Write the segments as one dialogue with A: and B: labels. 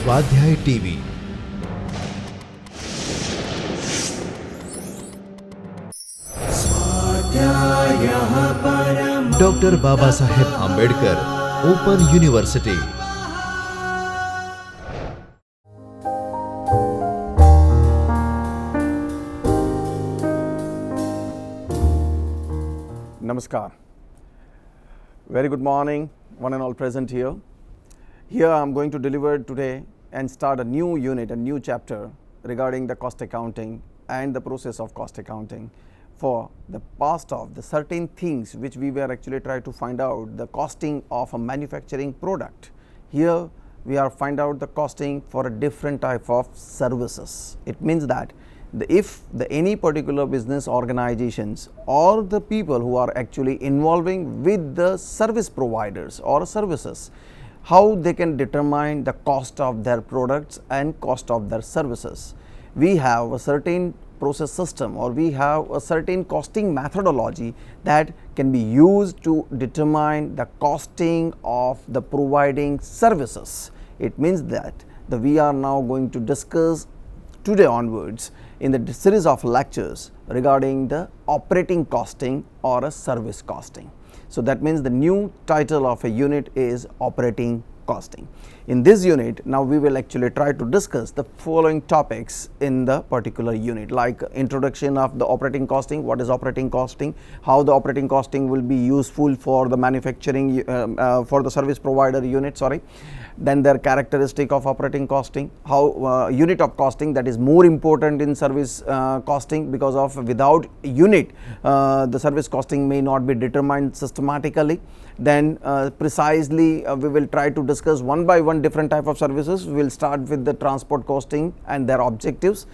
A: स्वाध्याय TV. Doctor Baba Saheb Ambedkar open university.
B: Namaskar. Very good morning, one and all present here. Here I am going to deliver today and start a new unit, a new chapter regarding the cost accounting and the process of cost accounting for the past of the certain things which we were actually trying to find out the costing of a manufacturing product. Here we are find out the costing for a different type of services. It means that if any particular business organizations or the people who are actually involving with the service providers or services, how they can determine the cost of their products and cost of their services. We have a certain process system or we have a certain costing methodology that can be used to determine the costing of the providing services. It means that we are now going to discuss today onwards in the series of lectures regarding the operating costing or a service costing. So that means the new title of a unit is operating costing. In this unit, now we will actually try to discuss the following topics in the particular unit, like introduction of the operating costing, what is operating costing, how the operating costing will be useful for the manufacturing for the service provider unit, then their characteristic of operating costing, how unit of costing that is more important in service costing, because of without unit the service costing may not be determined systematically. Then precisely we will try to discuss one by one different type of services. We will start with the transport costing and their objectives,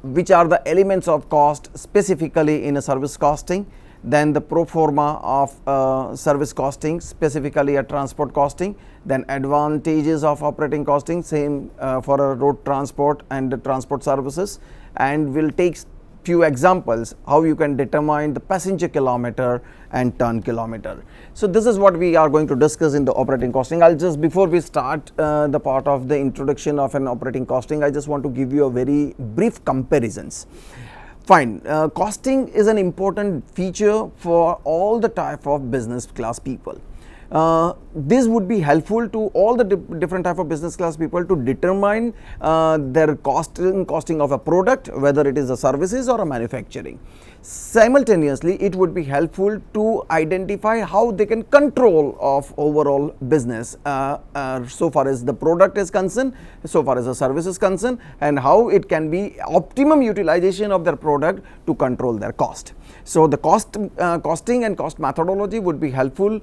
B: which are the elements of cost specifically in a service costing. Then the pro forma of service costing, specifically a transport costing. Then advantages of operating costing, same for a road transport and the transport services. And we'll take few examples how you can determine the passenger kilometer and ton kilometer. So this is what we are going to discuss in the operating costing. I'll just, before we start the part of the introduction of an operating costing, I just want to give you a very brief comparisons. Fine, costing is an important feature for all the type of business class people. This would be helpful to all the different type of business class people to determine their costing of a product, whether it is a services or a manufacturing. Simultaneously, it would be helpful to identify how they can control of overall business so far as the product is concerned, so far as the service is concerned, and how it can be optimum utilization of their product to control their cost. So the costing and cost methodology would be helpful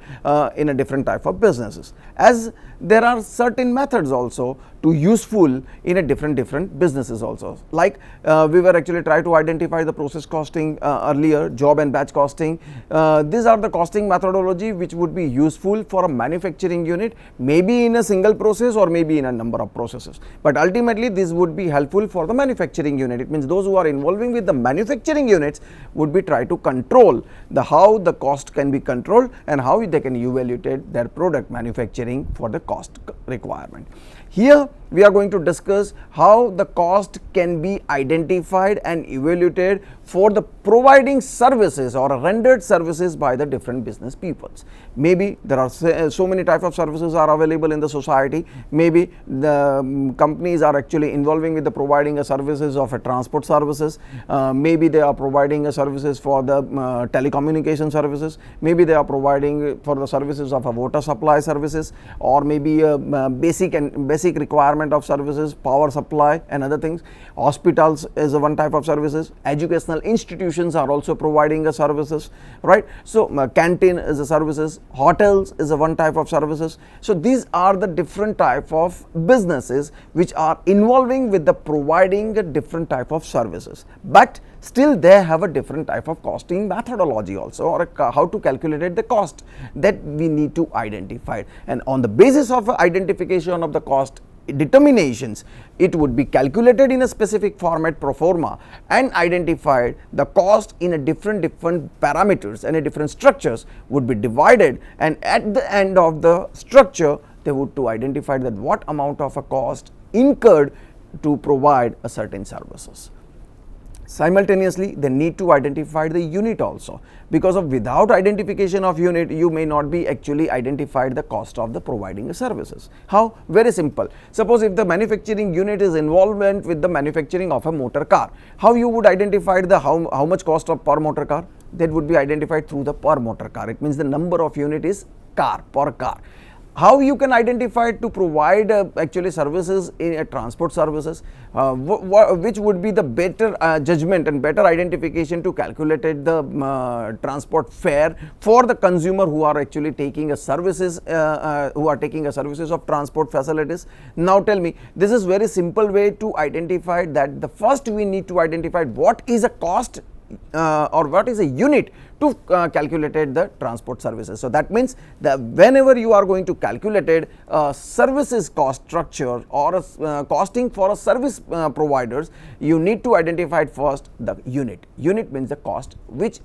B: in a different type of businesses, as there are certain methods also to useful in a different businesses also. Like we were actually trying to identify the process costing earlier, job and batch costing. These are the costing methodology which would be useful for a manufacturing unit, maybe in a single process or maybe in a number of processes. But ultimately this would be helpful for the manufacturing unit. It means those who are involving with the manufacturing units would be try to control how the cost can be controlled and how they can evaluate their product manufacturing for the cost requirement. Here we are going to discuss how the cost can be identified and evaluated for the providing services or rendered services by the different business peoples. Maybe there are so many type of services are available in the society. Maybe the companies are actually involving with the providing a services of a transport services. Maybe they are providing a services for the telecommunication services. Maybe they are providing for the services of a water supply services, or maybe a basic requirement of services, power supply and other things. Hospitals is one type of services. Educational institutions are also providing a services, right? So canteen is a services. Hotels is a one type of services. So these are the different type of businesses which are involving with the providing a different type of services, but still they have a different type of costing methodology also, or how to calculate the cost that we need to identify. And on the basis of identification of the cost determinations, it would be calculated in a specific format pro forma and identified the cost in a different parameters and a different structures would be divided, and at the end of the structure they would to identify that what amount of a cost incurred to provide a certain services. Simultaneously, they need to identify the unit also, because of without identification of unit, you may not be actually identified the cost of the providing the services. How? Very simple. Suppose if the manufacturing unit is involvement with the manufacturing of a motor car, how you would identify the how much cost of per motor car? That would be identified through the per motor car. It means the number of unit is car, per car. How you can identify to provide actually services in transport services, which would be the better judgment and better identification to calculate the transport fare for the consumer who are actually taking a services of transport facilities. Now tell me, this is very simple way to identify that. The first we need to identify what is a cost or what is a unit to calculate the transport services. So that means that whenever you are going to calculate a services cost structure or a costing for a service providers, you need to identify first the unit. Unit means the cost, which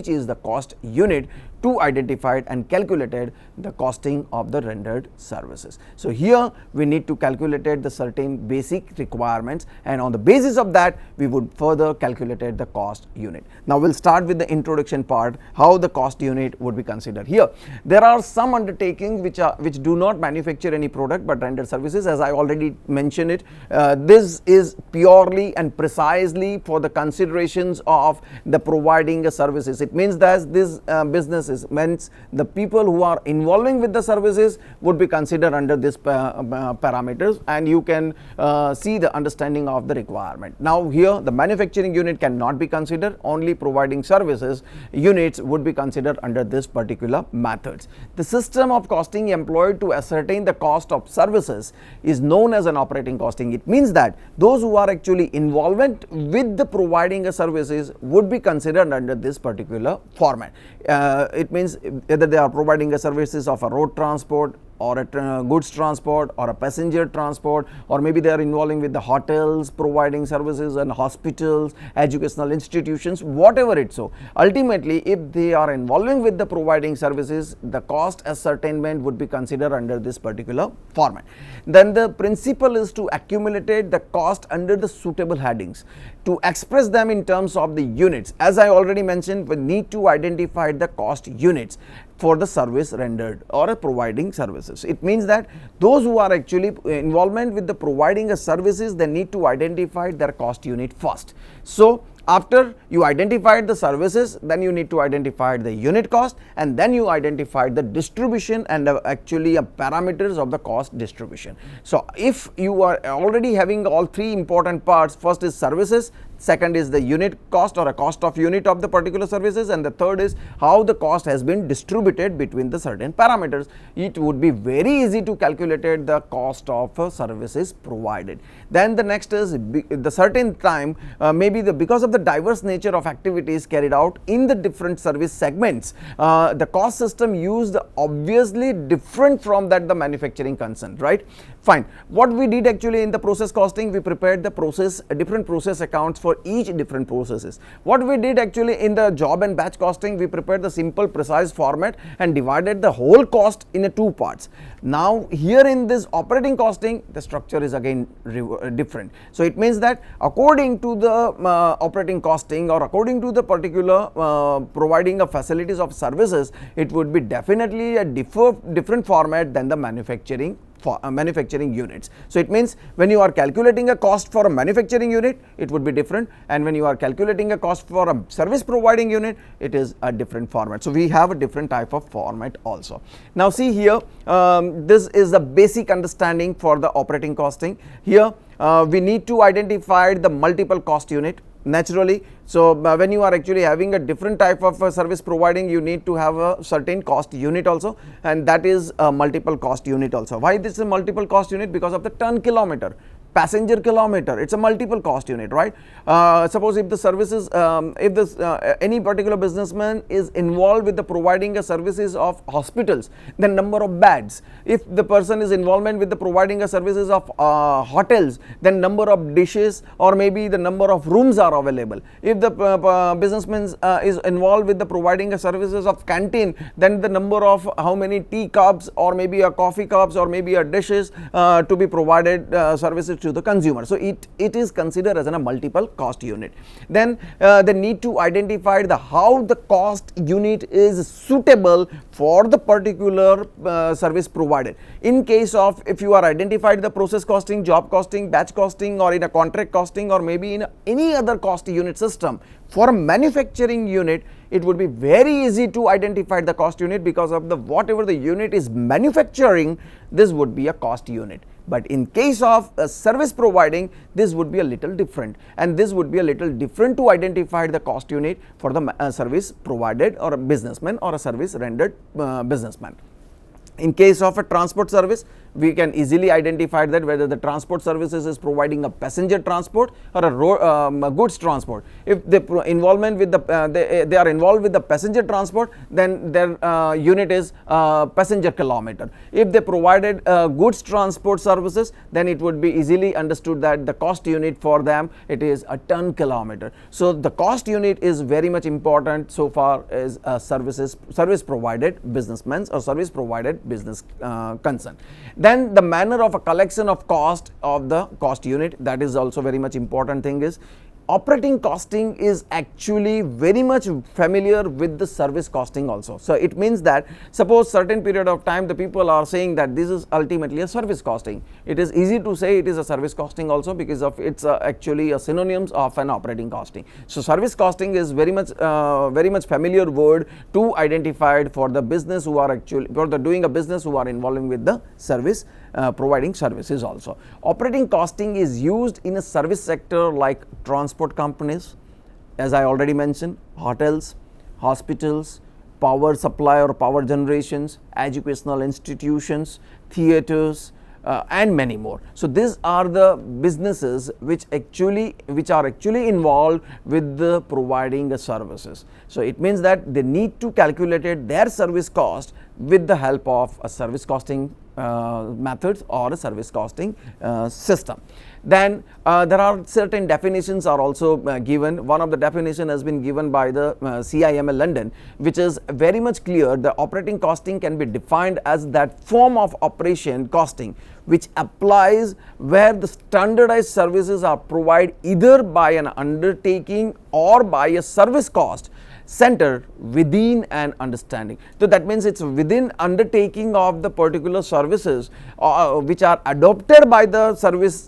B: is the cost unit to identify and calculated the costing of the rendered services. So here we need to calculate the certain basic requirements, and on the basis of that we would further calculate the cost unit. Now we'll start with the introduction part, how the cost unit would be considered. Here there are some undertakings which do not manufacture any product but render services. As I already mentioned it, this is purely and precisely for the considerations of the providing the services. It means that this business means the people who are involving with the services would be considered under this parameters, and you can see the understanding of the requirement. Now here the manufacturing unit cannot be considered, only providing services units would be considered under this particular methods. The system of costing employed to ascertain the cost of services is known as an operating costing. It means that those who are actually involved with the providing a services would be considered under this particular format. It means whether they are providing a services of a road transport or a goods transport or a passenger transport, or maybe they are involving with the hotels providing services and hospitals, educational institutions, whatever it's so. Ultimately, if they are involving with the providing services, the cost ascertainment would be considered under this particular format. Then the principle is to accumulate the cost under the suitable headings to express them in terms of the units. As I already mentioned, we need to identify the cost units for the service rendered or providing services. It means that those who are actually involvement with the providing a services, they need to identify their cost unit first. So after you identified the services, then you need to identify the unit cost, and then you identify the distribution and actually parameters of the cost distribution. So if you are already having all three important parts, first is services, second is the unit cost or a cost of unit of the particular services, and the third is how the cost has been distributed between the certain parameters, it would be very easy to calculate the cost of services provided. Then the next is the certain time, maybe because of the diverse nature of activities carried out in the different service segments, the cost system used obviously different from that the manufacturing concern, right? Fine. What we did actually in the process costing, we prepared the different process accounts for each different processes. What we did actually in the job and batch costing, we prepared the simple precise format and divided the whole cost in two parts. Now here in this operating costing, the structure is again different. So it means that according to the operating costing or according to the particular providing of facilities of services, it would be definitely a different format than the manufacturing units. So it means when you are calculating a cost for a manufacturing unit, it would be different, and when you are calculating a cost for a service providing unit, it is a different format. So we have a different type of format also. Now see here, this is the basic understanding for the operating costing. Here we need to identify the multiple cost unit naturally. So when you are actually having a different type of service providing, you need to have a certain cost unit also, and that is a multiple cost unit also. Why this is a multiple cost unit? Because of the ton kilometer passenger kilometer, it's a multiple cost unit, right? Suppose if the services, if this any particular businessman is involved with the providing a services of hospitals, then number of beds. If the person is involvement with the providing a services of hotels, then number of dishes or maybe the number of rooms are available. If the businessman is involved with the providing a services of canteen, then the number of how many tea cups or maybe a coffee cups or maybe a dishes to be provided services to the consumer. So it is considered as a multiple cost unit. Then they need to identify the how the cost unit is suitable for the particular service provided. In case of if you are identified the process costing, job costing, batch costing, or in a contract costing, or maybe in any other cost unit system, for a manufacturing unit it would be very easy to identify the cost unit because of the whatever the unit is manufacturing, this would be a cost unit. But in case of service providing, this would be a little different, and this would be a little different to identify the cost unit for the service provided or a businessman or a service rendered businessman. In case of a transport service, we can easily identify that whether the transport services is providing a passenger transport or a goods transport. If the involvement with the they are involved with the passenger transport, then their unit is passenger kilometer. If they provided goods transport services, then it would be easily understood that the cost unit for them, it is a ton kilometer. So the cost unit is very much important so far as service provided businessmen or service provided business concern. Then the manner of a collection of cost of the cost unit, that is also very much important thing is operating costing is actually very much familiar with the service costing also. So it means that suppose certain period of time the people are saying that this is ultimately a service costing. It is easy to say it is a service costing also because of it's actually a synonyms of an operating costing. So service costing is very much familiar word to identified for the business who are actually for the doing a business who are involving with the service providing services also. Operating costing is used in a service sector like transport companies, as I already mentioned, hotels, hospitals, power supply or power generations, educational institutions, theaters, and many more. So these are the businesses which are actually involved with the providing the services. So it means that they need to calculate their service cost with the help of a service costing methods or a service costing system. Then there are certain definitions are also given. One of the definition has been given by the CIML London, which is very much clear. The operating costing can be defined as that form of operation costing which applies where the standardized services are provided either by an undertaking or by a service cost center within an understanding. So that means it's within undertaking of the particular services which are adopted by the service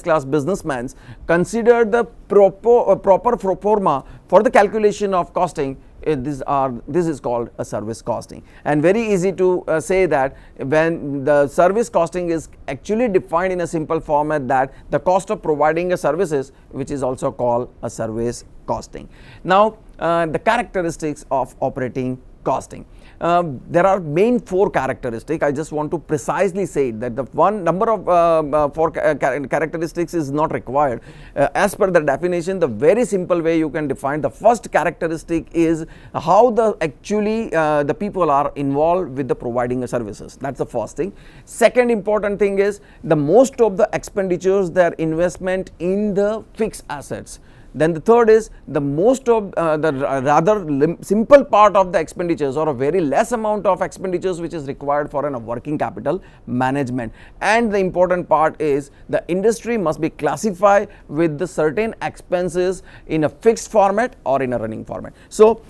B: class businessmen, consider the proper pro forma for the calculation of costing. This is called a service costing, and very easy to say that when the service costing is actually defined in a simple format, that the cost of providing a services, which is also called a service costing. Now the characteristics of operating costing. There are main four characteristics. I just want to precisely say that the one number of four characteristics is not required. As per the definition, the very simple way you can define the first characteristic is how the actually the people are involved with the providing services. That's the first thing. Second important thing is the most of the expenditures, their investment in the fixed assets. Then the third is the most of the rather simple part of the expenditures or a very less amount of expenditures which is required for a working capital management. And the important part is the industry must be classified with the certain expenses in a fixed format or in a running format. So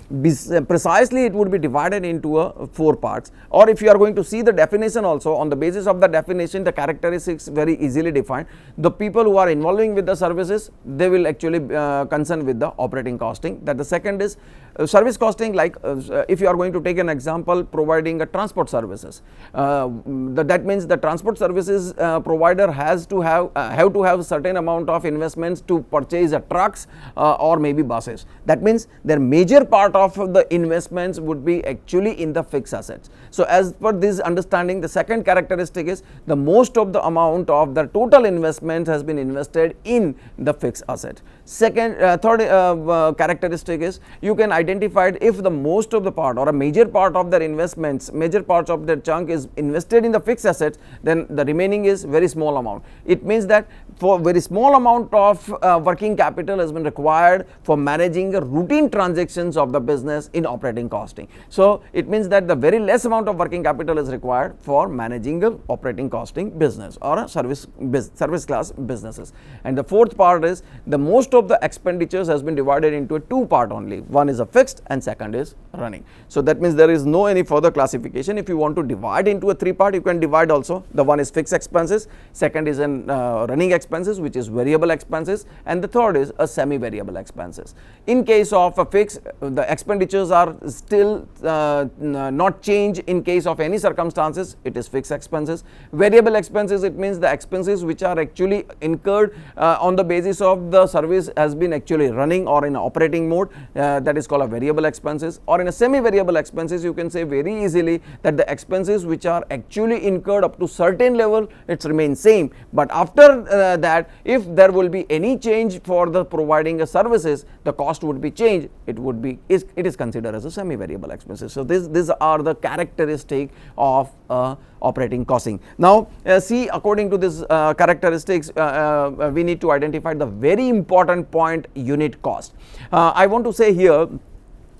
B: precisely it would be divided into four parts, or if you are going to see the definition also, on the basis of the definition the characteristics very easily defined. The people who are involving with the services, they will actually concerned with the operating costing. That the second is service costing, like if you are going to take an example, providing a transport services, that means the transport services provider has to have a certain amount of investments to purchase trucks or maybe buses. That means their major part of the investments would be actually in the fixed assets. So as per this understanding, the second characteristic is the most of the amount of the total investment has been invested in the fixed asset. Third characteristic is you can identify if the most of the part or a major part of their investments, major parts of their chunk is invested in the fixed assets, then the remaining is very small amount. It means that for very small amount of working capital has been required for managing the routine transactions of the business in operating costing. So it means that the very less amount of working capital is required for managing the operating costing business or a service class businesses. And the fourth part is the most of the expenditures has been divided into a two part only. One is a fixed and second is running. So that means there is no any further classification. If you want to divide into a three part, you can divide also. The one is fixed expenses, second is an running expenses, which is variable expenses, and the third is a semi variable expenses. In case of a fixed, the expenditures are still not change in case of any circumstances, it is fixed expenses. Variable expenses, it means the expenses which are actually incurred on the basis of the service has been actually running or in operating mode, that is called a variable expenses. Or in a semi variable expenses, you can say very easily that the expenses which are actually incurred up to certain level, it remains same, but after that, if there will be any change for the providing a services, the cost would be changed, it is considered as a semi variable expenses. So these are the characteristic of operating costing. Now see, according to this characteristics, we need to identify the very important point, unit cost. I want to say here,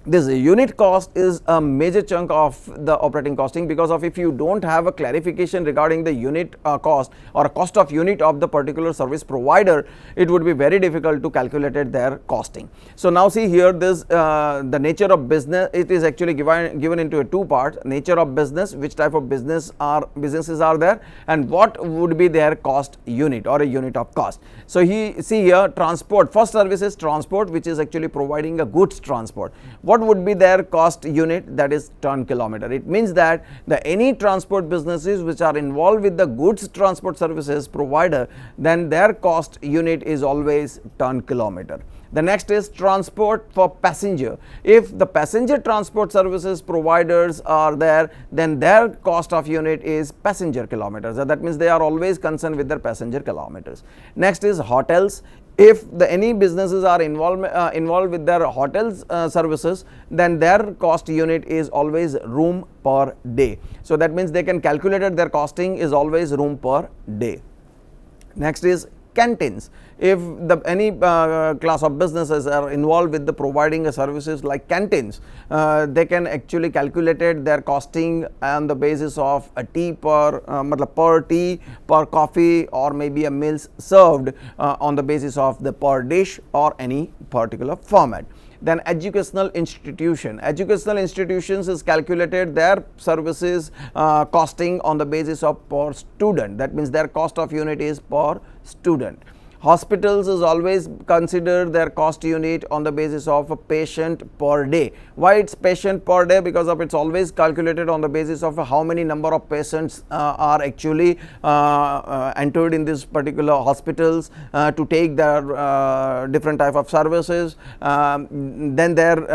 B: this unit cost is a major chunk of the operating costing, because of if you don't have a clarification regarding the unit cost or cost of unit of the particular service provider, it would be very difficult to calculate their costing. So now see here, this the nature of business, it is actually given into a two part: nature of business, which type of businesses are there, and what would be their cost unit or a unit of cost. So see here, transport, first service is transport, which is actually providing a goods transport. What would be their cost unit? That is ton kilometer. It means that any transport businesses which are involved with the goods transport services provider, then their cost unit is always ton kilometer. The next is transport for passenger. If the passenger transport services providers are there, then their cost of unit is passenger kilometers. That means they are always concerned with their passenger kilometers. Next is hotels. If any businesses are involved with their hotels services, then their cost unit is always room per day. So that means they can calculate their costing is always room per day. Next is canteens. If any class of businesses are involved with the providing services like canteens, they can actually calculate their costing on the basis of a tea per tea, per coffee, or maybe a meals served on the basis of the per dish or any particular format. Then educational institutions is calculated their services costing on the basis of per student. That means their cost of unit is per student. Hospitals is always consider their cost unit on the basis of a patient per day. Why it's patient per day? Because of it's always calculated on the basis of how many number of patients are actually entered in this particular hospitals to take their different type of services. Then they're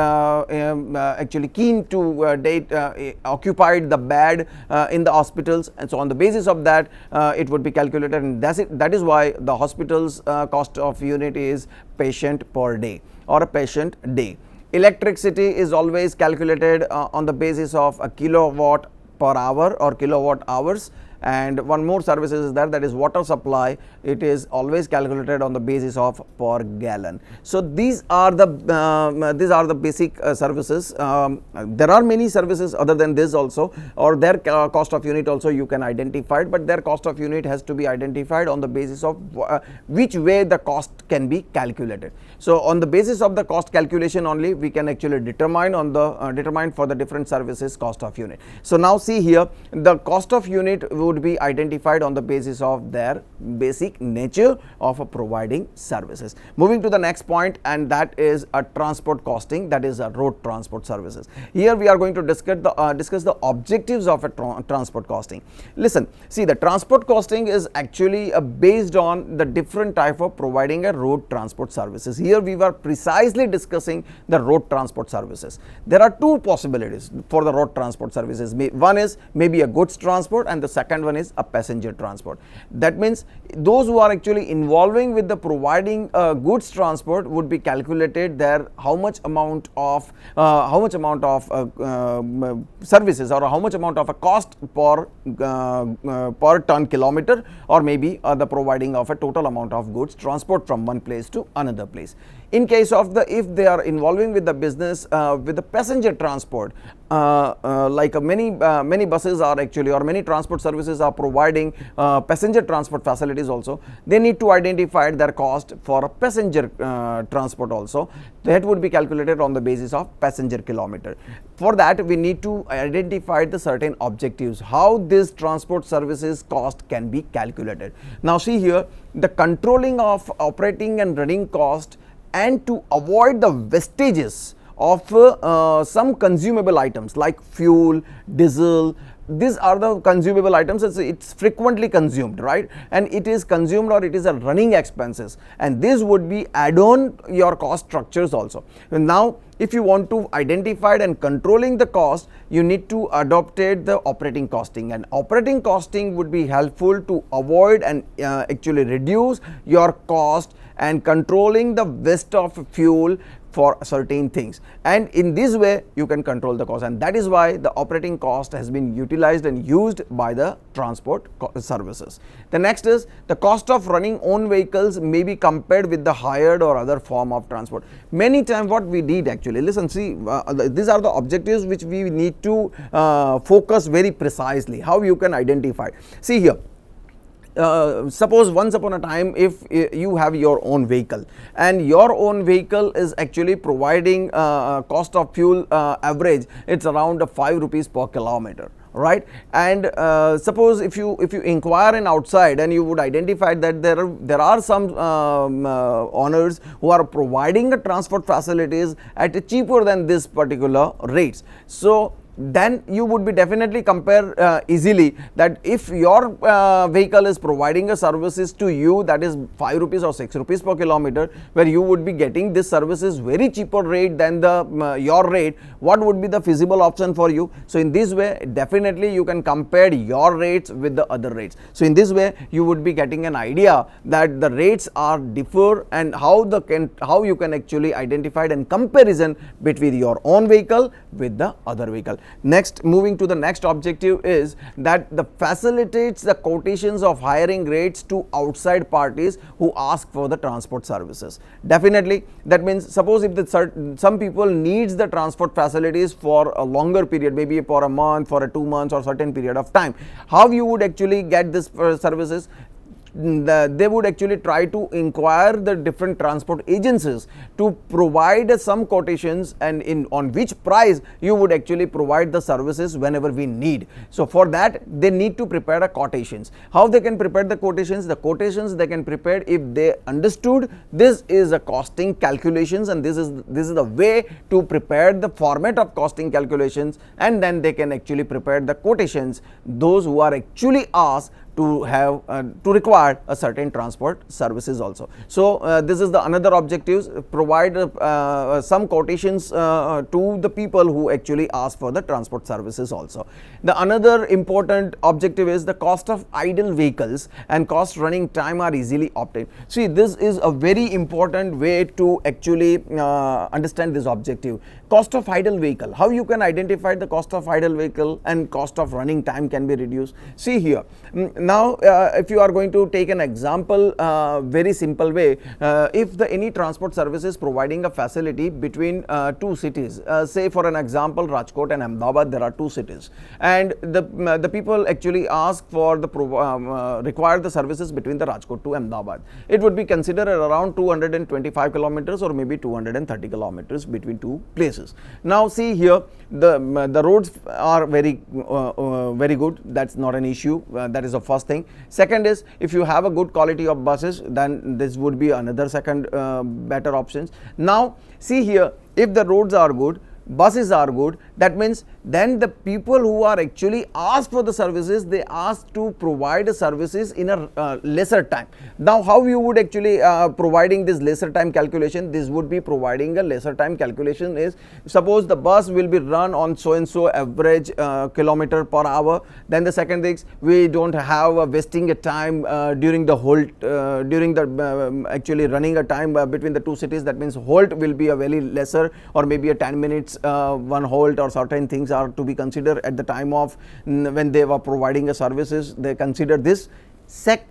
B: actually keen to occupied the bed in the hospitals, and so on the basis of that it would be calculated, and that is why the hospitals cost of unit is patient per day or a patient day. Electricity is always calculated on the basis of a kilowatt per hour or kilowatt hours. And one more services is there, that is water supply. It is always calculated on the basis of per gallon. So these are the basic services. There are many services other than this also, or their cost of unit also you can identify, but their cost of unit has to be identified on the basis of which way the cost can be calculated. So on the basis of the cost calculation only we can actually determine for the different services cost of unit. So now see here, the cost of unit would be identified on the basis of their basic nature of providing services. Moving to the next point, and that is a transport costing, that is a road transport services. Here we are going to discuss the objectives of a transport costing. Listen, see, the transport costing is actually based on the different type of providing a road transport services. Here we were precisely discussing the road transport services. There are two possibilities for the road transport services. One is maybe a goods transport, and the second one is a passenger transport. That means those who are actually involving with the providing goods transport would be calculated there how much amount of services, or how much amount of a cost per ton kilometer, or maybe the providing of a total amount of goods transport from one place to another place. In case of if they are involving with the business with the passenger transport, like many buses are actually, or many transport services are providing passenger transport facilities also, they need to identify their cost for passenger transport also. That would be calculated on the basis of passenger kilometer. For that, we need to identify the certain objectives, how this transport services cost can be calculated. Now see here, the controlling of operating and running cost, and to avoid the wastages of some consumable items like fuel, diesel. These are the consumable items. It's frequently consumed, right? And it is consumed, or it is a running expenses, and this would be add on your cost structures also. And now if you want to identify and controlling the cost, you need to adopt the operating costing, and operating costing would be helpful to avoid and actually reduce your cost and controlling the waste of fuel for certain things, and in this way you can control the cost, and that is why the operating cost has been utilized and used by the transport services. The next is the cost of running own vehicles may be compared with the hired or other form of transport. Many times what we did actually, listen, see, these are the objectives which we need to focus very precisely, how you can identify. See here, suppose once upon a time, if you have your own vehicle, and your own vehicle is actually providing cost of fuel average, it's around 5 rupees per kilometer, right? And suppose if you inquire in outside, and you would identify that there are some owners who are providing the transport facilities at cheaper than this particular rates. So then you would be definitely compare easily that if your vehicle is providing a services to you, that is 5 rupees or 6 rupees per kilometer, where you would be getting this services very cheaper rate than the your rate, what would be the feasible option for you? So in this way definitely you can compare your rates with the other rates. So in this way you would be getting an idea that the rates are differ, and how you can actually identify and comparison between your own vehicle with the other vehicle. Next, moving to the next objective is that the facilitates the quotations of hiring rates to outside parties who ask for the transport services. Definitely, that means suppose if some people needs the transport facilities for a longer period, maybe for a month, for a 2 months, or certain period of time, how you would actually get this services? They would actually try to inquire the different transport agencies to provide some quotations, and on which price you would actually provide the services whenever we need. So for that they need to prepare a quotations. How they can prepare the quotations? The quotations they can prepare if they understood this is a costing calculations, and this is the way to prepare the format of costing calculations, and then they can actually prepare the quotations, those who are actually asked to have to require a certain transport services also. So this is the another objectives, provide some quotations to the people who actually ask for the transport services also. The another important objective is the cost of idle vehicles and cost running time are easily obtained. See, this is a very important way to actually understand this objective. Cost of idle vehicle, how you can identify the cost of idle vehicle and cost of running time can be reduced. See here, now if you are going to take an example, very simple way, if any transport service is providing a facility between two cities, say for an example Rajkot and Ahmedabad, there are two cities, and the people actually ask for the require the services between the Rajkot to Ahmedabad. It would be considered around 225 kilometers or maybe 230 kilometers between two places. Now see here, the roads are very good. That's not an issue. That is the first thing. Second is, if you have a good quality of buses, then this would be another second better options. Now see here, if the roads are good, buses are good, that means then the people who are actually asked for the services, they ask to provide the services in a lesser time. Now how you would actually providing this lesser time calculation? This would be providing a lesser time calculation is, suppose the bus will be run on so and so average kilometer per hour. Then the second thing is, we don't have a wasting a time during the halt, during the actually running a time between the two cities. That means halt will be a very lesser, or maybe a 10 minutes one halt, or certain things are to be considered at the time of when they were providing a services. They consider this.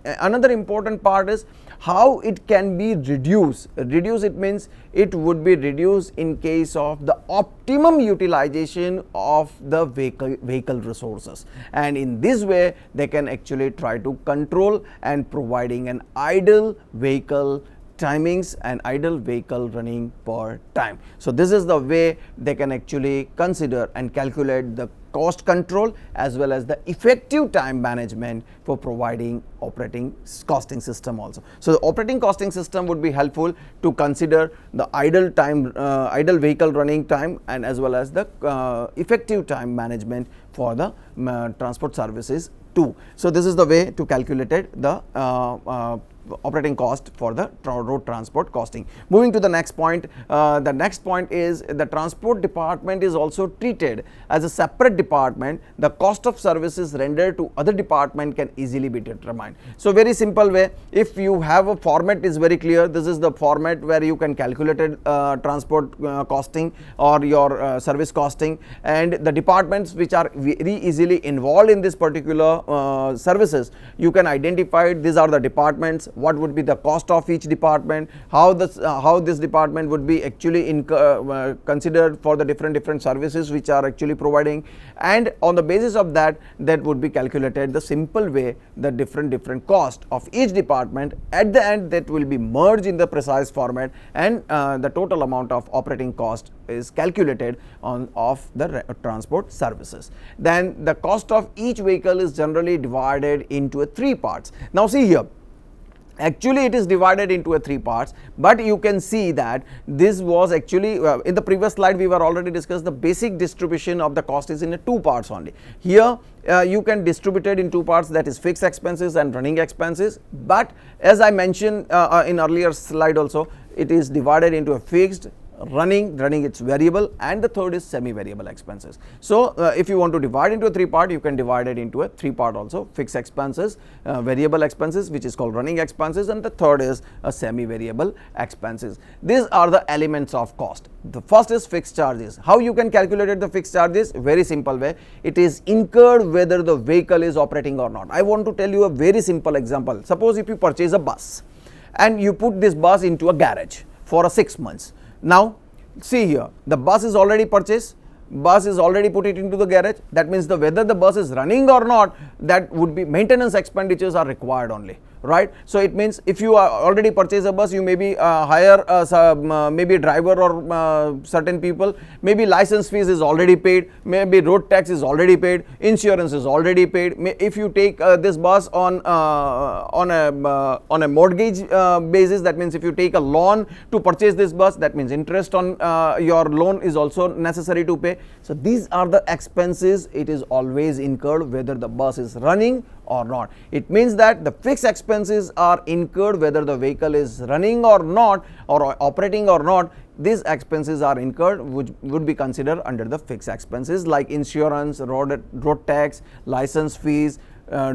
B: Another important part is how it can be reduced. Reduce, it means it would be reduced in case of the optimum utilization of the vehicle resources, and in this way they can actually try to control and providing an idle vehicle timings and idle vehicle running per time. So this is the way they can actually consider and calculate the cost control as well as the effective time management for providing operating costing system also. So the operating costing system would be helpful to consider the idle time, idle vehicle running time, and as well as the effective time management for the transport services too. So this is the way to calculate the operating cost for the road transport costing. Moving to the next point, the next point is the transport department is also treated as a separate department. The cost of services rendered to other department can easily be determined. So very simple way, if you have a format is very clear, this is the format where you can calculate transport costing or your service costing, and the departments which are very easily involved in this particular services, you can identify these are the departments, what would be the cost of each department, how this department would be actually considered for the different services which are actually providing, and on the basis of that would be calculated the simple way the different cost of each department. At the end, that will be merged in the precise format, and the total amount of operating cost is calculated of the transport services. Then the cost of each vehicle is generally divided into three parts. Now see here, actually it is divided into three parts, but you can see that this was actually in the previous slide we were already discussed the basic distribution of the cost is in two parts only. Here you can distribute it in two parts, that is fixed expenses and running expenses, but as I mentioned in earlier slide also, it is divided into a fixed, running it's variable, and the third is semi-variable expenses. So if you want to divide into a three part, you can divide it into a three part also: fixed expenses, variable expenses which is called running expenses, and the third is a semi-variable expenses. These are the elements of cost. The first is fixed charges. How you can calculate the fixed charges? Very simple way, it is incurred whether the vehicle is operating or not. I want to tell you a very simple example. Suppose if you purchase a bus and you put this bus into a garage for 6 months. Now see here, the bus is already purchased, bus is already put it into the garage. That means whether the bus is running or not, that would be maintenance expenditures are required only, right? So it means if you are already purchase a bus, you maybe hire maybe a driver or certain people, maybe license fees is already paid, maybe road tax is already paid, insurance is already paid. If you take this bus on a mortgage basis, that means if you take a loan to purchase this bus, that means interest on your loan is also necessary to pay. So these are the expenses, it is always incurred whether the bus is running or not. It means that the fixed expenses are incurred whether the vehicle is running or not, or operating or not. These expenses are incurred which would be considered under the fixed expenses, like insurance, road tax, license fees,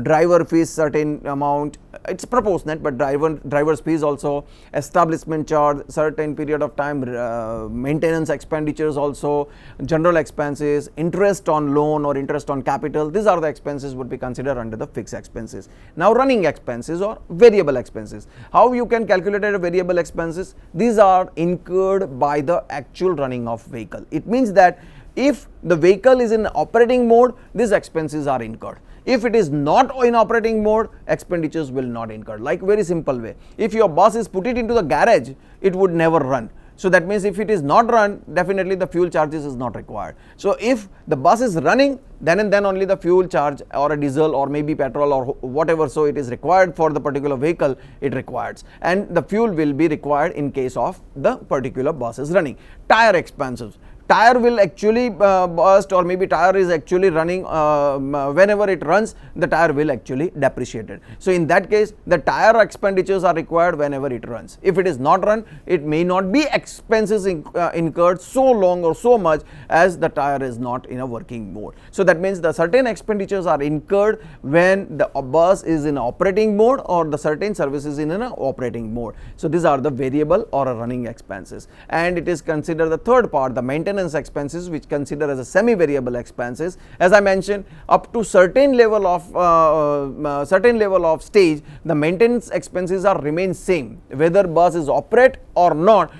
B: driver fees certain amount, it's proportionate, but driver's fees also, establishment charge, certain period of time, maintenance expenditures also, general expenses, interest on loan or interest on capital. These are the expenses would be considered under the fixed expenses. Now running expenses or variable expenses. How you can calculate a variable expenses? These are incurred by the actual running of vehicle. It means that if the vehicle is in operating mode, these expenses are incurred. If it is not in operating mode, expenditures will not incur. Like very simple way, if your bus is put it into the garage, it would never run. So that means if it is not run, definitely the fuel charges is not required. So if the bus is running, then and then only the fuel charge or a diesel or maybe petrol or whatever, so it is required for the particular vehicle, it requires, and the fuel will be required in case of the particular bus is running. Tire expenses. Tire will actually burst, or maybe tire is actually running, whenever it runs, the tire will actually depreciate it. So in that case, the tire expenditures are required whenever it runs. If it is not run, it may not be expenses incurred so long or so much as the tire is not in a working mode. So that means the certain expenditures are incurred when the bus is in operating mode or the certain service is in an operating mode. So these are the variable or a running expenses, and it is considered the third part, the maintenance expenses, which consider as a semi-variable expenses. As I mentioned, up to certain level of stage, the maintenance expenses are remain same whether bus is operate or not.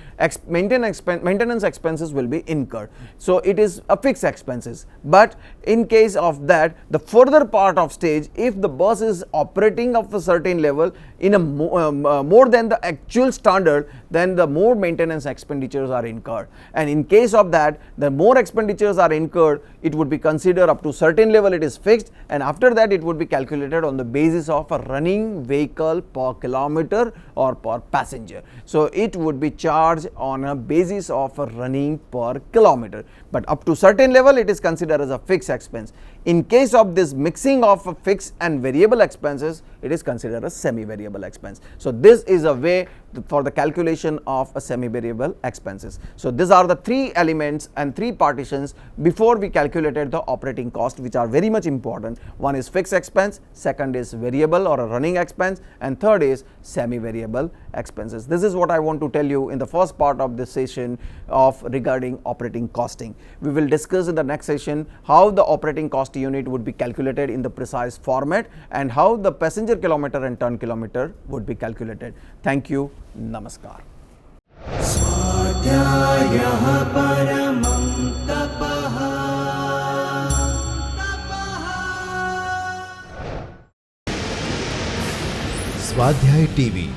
B: Maintenance expenses will be incurred. So it is a fixed expenses. But in case of that, the further part of stage, if the bus is operating of a certain level in a more than the actual standard, then the more maintenance expenditures are incurred. And in case of that, the more expenditures are incurred, it would be considered up to certain level it is fixed, and after that it would be calculated on the basis of a running vehicle per kilometer or per passenger. So it would be charged on a basis of a running per kilometer, but up to certain level it is considered as a fixed expense. In case of this mixing of a fixed and variable expenses, it is considered a semi-variable expense. So this is a way for the calculation of a semi-variable expenses. So these are the three elements and three partitions before we calculated the operating cost, which are very much important. One is fixed expense, second is variable or a running expense, and third is semi-variable expenses. This is what I want to tell you in the first part of this session of regarding operating costing. We will discuss in the next session how the operating cost unit would be calculated in the precise format and how the passenger kilometer and ton kilometer would be calculated. Thank you. Namaskar.
C: स्वाध्यायः परमं तपः।
A: स्वाध्याय TV